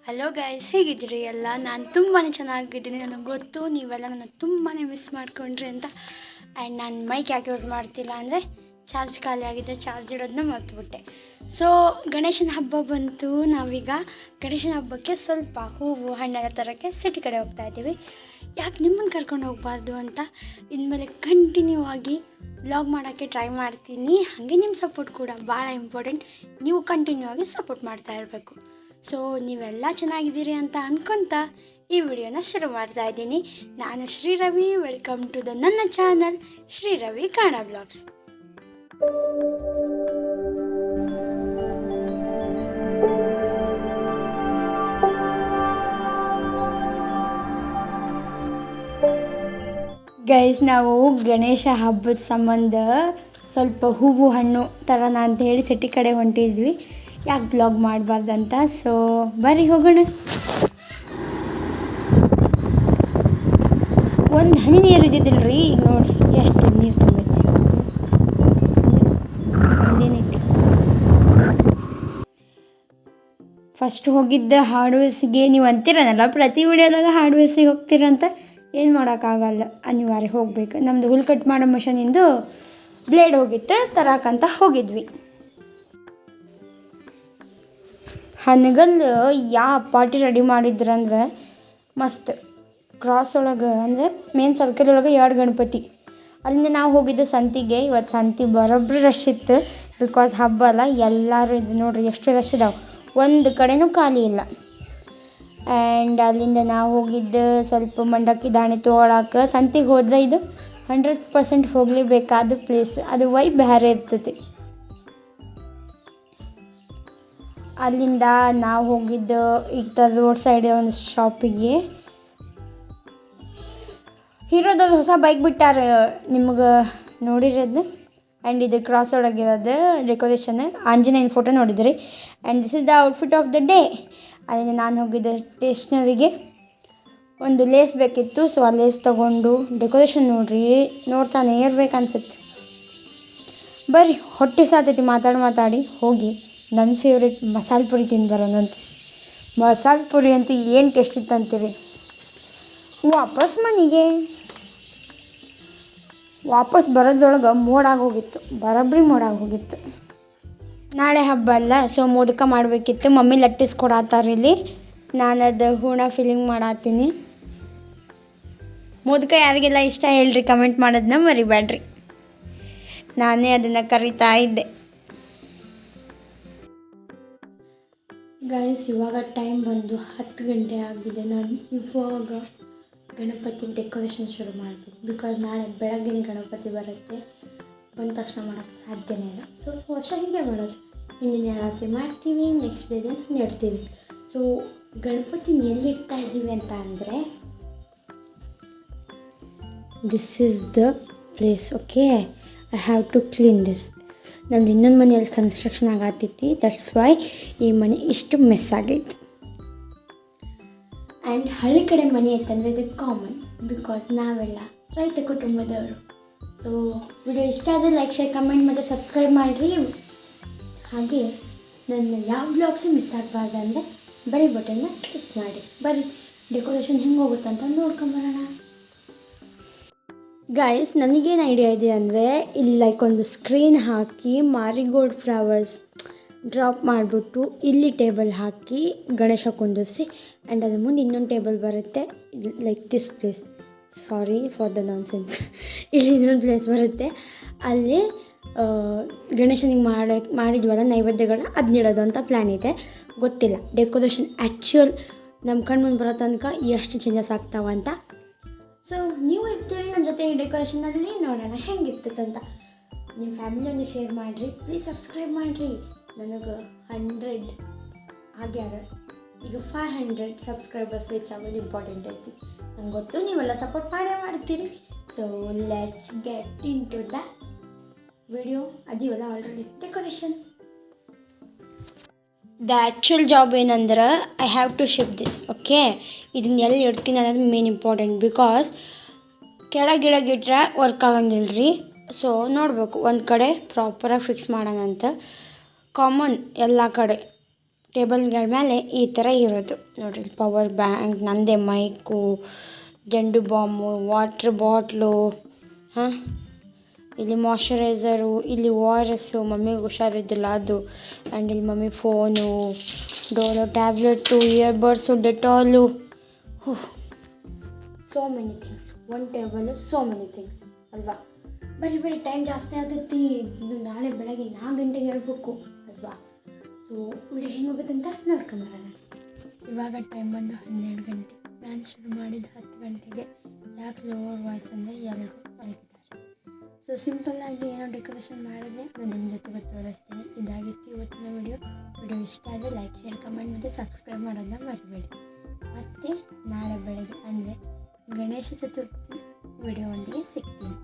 Hello guys, ಹೇಗಿದ್ದೀರಿ ಎಲ್ಲ? ನಾನು ತುಂಬಾ ಚೆನ್ನಾಗಿದ್ದೀನಿ. ನನಗೆ ಗೊತ್ತು ನೀವೆಲ್ಲ ನನ್ನ ತುಂಬಾ ಮಿಸ್ ಮಾಡ್ಕೊಂಡ್ರಿ ಅಂತ. ಆ್ಯಂಡ್ ನಾನು ಮೈಕ್ ಯಾಕೆ ಯೂಸ್ ಮಾಡ್ತಿಲ್ಲ ಅಂದರೆ ಚಾರ್ಜ್ ಖಾಲಿ ಆಗಿದೆ, ಚಾರ್ಜ್ ಇಡೋದನ್ನ ಮರ್ತುಬಿಟ್ಟೆ. ಸೊ ಗಣೇಶನ ಹಬ್ಬ ಬಂತು. ನಾವೀಗ ಗಣೇಶನ ಹಬ್ಬಕ್ಕೆ ಸ್ವಲ್ಪ ಹೂವು ಹಣ್ಣೆಲ್ಲ ತರೋಕ್ಕೆ ಸಿಟಿ ಕಡೆ ಹೋಗ್ತಾ ಇದ್ದೀವಿ. ಯಾಕೆ ನಿಮ್ಮನ್ನು ಕರ್ಕೊಂಡು ಹೋಗಬಾರ್ದು ಅಂತ ಇನ್ಮೇಲೆ ಕಂಟಿನ್ಯೂ ಆಗಿ ವ್ಲಾಗ್ ಮಾಡೋಕ್ಕೆ ಟ್ರೈ ಮಾಡ್ತೀನಿ. ಹಾಗೆ ನಿಮ್ಮ ಸಪೋರ್ಟ್ ಕೂಡ ಭಾಳ ಇಂಪಾರ್ಟೆಂಟ್. ನೀವು ಕಂಟಿನ್ಯೂ ಆಗಿ ಸಪೋರ್ಟ್ ಮಾಡ್ತಾ ಇರಬೇಕು. ಸೊ ನೀವೆಲ್ಲ ಚೆನ್ನಾಗಿದ್ದೀರಿ ಅಂತ ಅಂದ್ಕೊತ ಈ ವಿಡಿಯೋನ ಶುರು ಮಾಡ್ತಾ ಇದ್ದೀನಿ. ನಾನು ಶ್ರೀರವಿ. ವೆಲ್ಕಮ್ ಟು ನನ್ನ channel Sriravi Kannada blogs. Guys, ನಾವು ಗಣೇಶ ಹಬ್ಬದ ಸಂಬಂಧ ಸ್ವಲ್ಪ ಹೂವು ಹಣ್ಣು ತರೋಣ ಅಂತ ಹೇಳಿ ಸಿಟಿ ಕಡೆ ಹೊಂಟಿದ್ವಿ. ಯಾಕೆ ಬ್ಲಾಗ್ ಮಾಡಬಾರ್ದಂತ. ಸೊ ಬರ್ರಿ ಹೋಗೋಣ. ಒಂದು ಹನಿ ನೀರು ಇದ್ದಿದ್ದಿಲ್ಲ ರೀ. ಈಗ ನೋಡಿರಿ ಎಷ್ಟು ನೀರು ತುಂಬೈತಿ. ಒಂದೇನೈತಿ. ಫಸ್ಟ್ ಹೋಗಿದ್ದ ಹಾರ್ಡ್ವೇರ್ಸಿಗೆ. ನೀವು ಅಂತೀರನಲ್ಲ ಪ್ರತಿ ವಿಡಿಯೋದಾಗ ಹಾರ್ಡ್ವೇರ್ಸಿಗೆ ಹೋಗ್ತೀರಂತ. ಏನು ಮಾಡೋಕ್ಕಾಗಲ್ಲ, ಅನಿವಾರ್ಯ ಹೋಗ್ಬೇಕು. ನಮ್ಮದು ಹುಲ್ ಕಟ್ ಮಾಡೋ ಮಿಷನಿಂದು ಬ್ಲೇಡ್ ಹೋಗಿತ್ತು, ತರಾಕಂತ ಹೋಗಿದ್ವಿ. ಹನಗಲ್ಲು ಯಾವ ಪಾರ್ಟಿ ರೆಡಿ ಮಾಡಿದ್ರಂದ್ರೆ ಮಸ್ತ್. ಕ್ರಾಸ್ ಒಳಗೆ ಅಂದರೆ ಮೇನ್ ಸರ್ಕಲ್ ಒಳಗೆ 2 ಗಣಪತಿ. ಅಲ್ಲಿಂದ ನಾವು ಹೋಗಿದ್ದು ಸಂತಿಗೆ. ಇವತ್ತು ಸಂತಿ ಬರೋಬ್ಬರಿ ರಶ್ ಇತ್ತು. ಬಿಕಾಸ್ ಹಬ್ಬ ಅಲ್ಲ, ಎಲ್ಲರೂ ಇದು ನೋಡ್ರಿ ಎಷ್ಟು ರಶ್ ಇದಾವೆ, ಒಂದು ಕಡೆನೂ ಖಾಲಿ ಇಲ್ಲ. ಆ್ಯಂಡ್ ಅಲ್ಲಿಂದ ನಾವು ಹೋಗಿದ್ದು ಸ್ವಲ್ಪ ಮಂಡಕ್ಕಿ ದಾಣಿ ತೊಗೊಳಕ್ಕೆ. ಸಂತಿಗೆ ಹೋದ್ರೆ ಇದು 100% ಹೋಗಲೇಬೇಕಾದ ಪ್ಲೇಸ್. ಅದು ವೈಬ್ ಬೇರೆ ಇರ್ತೈತಿ. ಅಲ್ಲಿಂದ ನಾವು ಹೋಗಿದ್ದು ಈಗ ರೋಡ್ ಸೈಡ್ ಒಂದು ಶಾಪಿಗೆ. ಹೀರೋದದು ಹೊಸ ಬೈಕ್ ಬಿಟ್ಟಾರ, ನಿಮ್ಗೆ ನೋಡಿರೋದು. ಆ್ಯಂಡ್ ಇದು ಕ್ರಾಸ್ ಒಳಗಿರೋದು ಡೆಕೋರೇಷನ್. ಆಂಜನೇಯನ ಫೋಟೋ ನೋಡಿದ್ರಿ. And this is the outfit of the day. ಅಲ್ಲಿಂದ ನಾನು ಹೋಗಿದ್ದೆ ಸ್ಟೇಷ್ನರಿಗೆ. ಒಂದು ಲೇಸ್ ಬೇಕಿತ್ತು. ಸೊ ಆ ಲೇಸ್ ತೊಗೊಂಡು ಡೆಕೋರೇಷನ್ ನೋಡ್ರಿ, ನೋಡ್ತಾನೆ ಇರ್ಬೇಕನ್ಸುತ್ತೆ. ಬರ್ರಿ, ಹೊಟ್ಟೆ ಸಾತೈತಿ ಮಾತಾಡಿ ಹೋಗಿ ನನ್ನ ಫೇವ್ರೇಟ್ ಮಸಾಲೆ ಪುರಿ ತಿಂದು ಬರೋಣಂತ. ಮಸಾಲೆ ಪುರಿ ಅಂತೂ ಏನು ಟೇಸ್ಟ್ ಇತ್ತು ಅಂತೀರಿ. ವಾಪಸ್ ಮನೆಗೆ ಬರೋದ್ರೊಳಗೆ ಮೋಡಾಗೋಗಿತ್ತು, ಬರೋಬ್ಬರಿ ಮೋಡಾಗೋಗಿತ್ತು. ನಾಳೆ ಹಬ್ಬ ಅಲ್ಲ, ಸೊ ಮೋದಕ ಮಾಡಬೇಕಿತ್ತು. ಮಮ್ಮಿ ಲಟ್ಟಿಸ್ಕೊಡತ್ತಾರ ಇಲ್ಲಿ. ನಾನು ಅದು ಹೂರ್ಣ ಫಿಲ್ಲಿಂಗ್ ಮಾಡತ್ತೀನಿ. ಮೋದಕ ಯಾರಿಗೆಲ್ಲ ಇಷ್ಟ ಹೇಳ್ರಿ, ಕಮೆಂಟ್ ಮಾಡೋದನ್ನ ಮರಿಬೇಡ್ರಿ. ನಾನೇ ಅದನ್ನು ಕರಿತಾ ಇದ್ದೆ. ಗೈಸ್, ಇವಾಗ ಟೈಮ್ ಬಂದು 10 ಗಂಟೆ ಆಗಿದೆ. ನಾನು ಇವಾಗ ಗಣಪತಿ ಡೆಕೋರೇಷನ್ ಶುರು ಮಾಡಬೇಕು. ಬಿಕಾಸ್ ನಾಳೆ ಬೆಳಗ್ಗಿನ ಗಣಪತಿ ಬರುತ್ತೆ. ಬಂದ ತಕ್ಷಣ ಮಾಡೋಕ್ಕೆ ಸಾಧ್ಯನೇ ಇಲ್ಲ. ಸೊ ವರ್ಷ ಹೀಗೆ ಮಾಡೋದು. ಹಿಂದಿನ ರಾತ್ರಿ ಮಾಡ್ತೀವಿ, ನೆಕ್ಸ್ಟ್ ಡೇ ದಿನ ನೆಡ್ತೀವಿ. ಸೊ ಗಣಪತಿನ ಎಲ್ಲಿಡ್ತಾ ಇದ್ದೀವಿ ಅಂತ ಅಂದರೆ this is the place. Okay, I have to clean this. ನಮ್ದು ಇನ್ನೊಂದು ಮನೆಯಲ್ಲಿ ಕನ್ಸ್ಟ್ರಕ್ಷನ್ ಆಗತ್ತೈತಿ. ದಟ್ಸ್ ವೈ ಈ ಮನೆ ಇಷ್ಟು ಮೆಸ್ ಆಗೈತಿ. ಆ್ಯಂಡ್ ಹಳ್ಳಿ ಕಡೆ ಮನೆ ಐತಂದರೆ ಇದು ಕಾಮನ್. ಬಿಕಾಸ್ ನಾವೆಲ್ಲ ರೈತ ಕುಟುಂಬದವರು. ಸೊ ವಿಡಿಯೋ ಇಷ್ಟ ಆದರೆ ಲೈಕ್, ಶೇರ್, ಕಮೆಂಟ್ ಮತ್ತು ಸಬ್ಸ್ಕ್ರೈಬ್ ಮಾಡಿರಿ. ಹಾಗೆ ನನ್ನ ಯಾವ ಬ್ಲಾಗ್ಸು ಮಿಸ್ ಆಗಬಾರ್ದು ಅಂದರೆ ಬೆಲ್ ಬಟನ್ನ ಕ್ಲಿಕ್ ಮಾಡಿ. ಬರ್ರಿ ಡೆಕೋರೇಷನ್ ಹೆಂಗೆ ಹೋಗುತ್ತೆ ಅಂತ ನೋಡ್ಕೊಂಬರೋಣ. ಗೈಸ್, ನನಗೇನು ಐಡಿಯಾ ಇದೆ ಅಂದರೆ ಇಲ್ಲಿ ಲೈಕ್ ಒಂದು ಸ್ಕ್ರೀನ್ ಹಾಕಿ ಮಾರಿಗೋಲ್ಡ್ ಫ್ಲವರ್ಸ್ ಡ್ರಾಪ್ ಮಾಡಿಬಿಟ್ಟು ಇಲ್ಲಿ ಟೇಬಲ್ ಹಾಕಿ ಗಣೇಶ ಕುಂದಿರಿಸಿ. ಆ್ಯಂಡ್ ಅದ್ರ ಮುಂದೆ ಇನ್ನೊಂದು ಟೇಬಲ್ ಬರುತ್ತೆ. Like this place. Sorry for the nonsense. ಇಲ್ಲಿ ಇನ್ನೊಂದು ಪ್ಲೇಸ್ ಬರುತ್ತೆ. ಅಲ್ಲಿ ಗಣೇಶನಿಗೆ ಮಾಡಿದ್ವಲ್ಲ ನೈವೇದ್ಯಗಳನ್ನ ಅದನ್ನಿಡೋದು ಅಂತ ಪ್ಲ್ಯಾನ್ ಇದೆ. ಗೊತ್ತಿಲ್ಲ ಡೆಕೋರೇಷನ್ ಆ್ಯಕ್ಚುಯಲ್ ನಮ್ಮ ಕಣ್ಣು ಮುಂದೆ ಬರೋ ತನಕ ಎಷ್ಟು ಚೇಂಜಸ್ ಆಗ್ತಾವಂತ. ಸೊ ನೀವು ಇರ್ತೀರಿ ನನ್ನ ಜೊತೆ ಈ ಡೆಕೋರೇಷನಲ್ಲಿ, ನೋಡೋಣ ಹೆಂಗಿರ್ತದಂತ. ನಿಮ್ಮ ಫ್ಯಾಮಿಲಿಯೊಂದು ಶೇರ್ ಮಾಡಿರಿ. ಪ್ಲೀಸ್ ಸಬ್ಸ್ಕ್ರೈಬ್ ಮಾಡಿರಿ. ನನಗೆ 100 ಆಗ್ಯಾರ. ಈಗ 500 ಸಬ್ಸ್ಕ್ರೈಬರ್ಸ್ ರೀಚ್ ಆಗೋದು ಇಂಪಾರ್ಟೆಂಟ್ ಐತಿ. ನಂಗೆ ಗೊತ್ತು ನೀವೆಲ್ಲ ಸಪೋರ್ಟ್ ಮಾಡ್ತೀರಿ. So let's get into the video. ಅದೀವಲ್ಲ already decoration. The actual job ಏನಂದ್ರೆ I have to ship this. Okay, ಇದನ್ನ ಎಲ್ಲಿ ಇಡ್ತೀನಿ ಅನ್ನೋದು ಮೇನ್ ಇಂಪಾರ್ಟೆಂಟ್. ಬಿಕಾಸ್ ಕೆಳಗಿಡಗಿಟ್ರೆ ವರ್ಕ್ ಆಗಂಗಿಲ್ಲ ರೀ. ಸೊ ನೋಡಬೇಕು, ಒಂದು ಕಡೆ ಪ್ರಾಪರಾಗಿ ಫಿಕ್ಸ್ ಮಾಡೋಣ ಅಂತ. ಕಾಮನ್ ಎಲ್ಲ ಕಡೆ ಟೇಬಲ್ಗಳ ಮೇಲೆ ಈ ಥರ ಇರೋದು ನೋಡಿರಿ. ಪವರ್ ಬ್ಯಾಂಕ್, ನಂದೇ ಮೈಕು, ಜಂಡು ಬಾಂಬು, ವಾಟ್ರ್ ಬಾಟ್ಲು, ಹಾಂ, ಇಲ್ಲಿ ಮಾಯ್ಶ್ಚರೈಸರು, ಇಲ್ಲಿ ORS, ಮಮ್ಮಿಗೆ ಹುಷಾರಿದ್ದಿಲ್ಲ ಅದು, ಆ್ಯಂಡ್ ಇಲ್ಲಿ mummy phone, Dolo tablet, earbuds, Dettol, so many things. One table so many things ಅಲ್ವಾ. ಬರೀ ಟೈಮ್ ಜಾಸ್ತಿ ಆಗತ್ತಿ. ಇದು ನಾಳೆ ಬೆಳಗ್ಗೆ 4 ಗಂಟೆಗೆ ಹೇಳ್ಬೇಕು ಅಲ್ವಾ. ಸೊ ವಿಡಿಯೋ ಹೆಂಗೆ ಹೋಗುತ್ತಂತ ನೋಡ್ಕೊಂಬರೋಣ. ಇವಾಗ ಟೈಮ್ ಬಂದು 12 ಗಂಟೆ. ನಾನು ಶುರು ಮಾಡಿದ್ದು 10 ಗಂಟೆಗೆ. ಯಾಕೆ ಲೋವರ್ ವಾಯ್ಸ್ ಅಂದರೆ ಎಲ್ಲರೂ ಮಲಗಿದ್ದಾರೆ. ಸೊ ಸಿಂಪಲ್ಲಾಗಿ ಏನೋ ಡೆಕೋರೇಷನ್ ಮಾಡಿದ್ರೆ ನಾನು ನಿಮ್ಮ ಜೊತೆ ತೋರಿಸ್ತೀನಿ. ಇದಾಗಿತ್ತು ಇವತ್ತಿನ ವಿಡಿಯೋ ಇಷ್ಟ ಆದರೆ ಲೈಕ್, ಶೇರ್, ಕಮೆಂಟ್ ಮತ್ತು ಸಬ್ಸ್ಕ್ರೈಬ್ ಮಾಡೋದನ್ನ ಮರಿಬೇಡಿ. ಮತ್ತು ನಾಳೆ ಬೆಳಗ್ಗೆ ಅಂದರೆ ಗಣೇಶ ಚತುರ್ಥಿ ವಿಡಿಯೋ ಒಂದಿಗೆ ಸಿಗ್ತೀನಿ.